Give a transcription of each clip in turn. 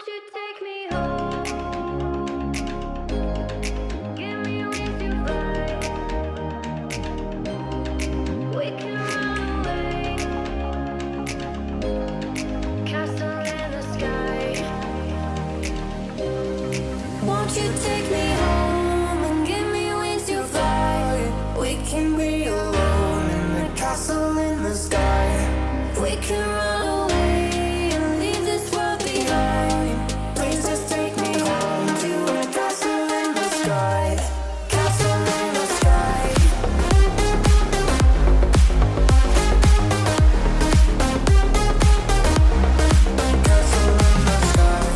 Won't you take me home? Give me with your flight. We can run away. Castle in the sky. Won't you take me home and give me wings to fly? We can be alone in the castle in the sky. We can run away and leave this world behind. Please just take me home to a castle in the sky. Castle in the sky. Castle in the sky.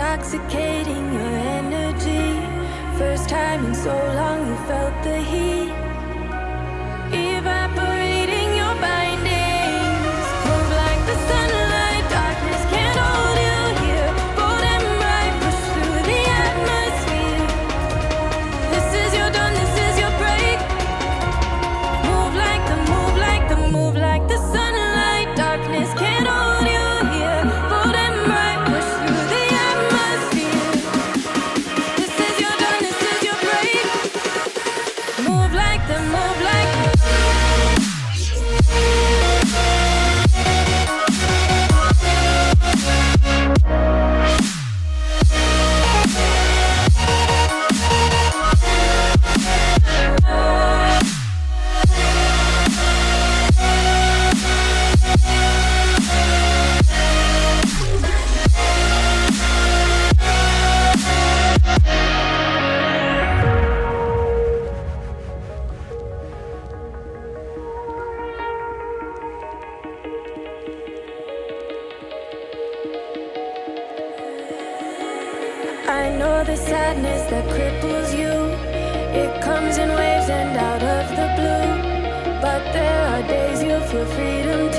intoxicating your energy. First time in so long you felt the heat evaporating your bindings. Move like the sunlight, darkness can't hold you here. Bold and bright, push through the atmosphere. This is your dawn, this is your break. Move like the, move like the, move like the sunlight, darkness can't hold you here. Bold and bright, push through the atmosphere. This is your dawn, this is your break. Move like the, move like the. I know the sadness that cripples you. It comes in waves and out of the blue. But there are days you feel freedom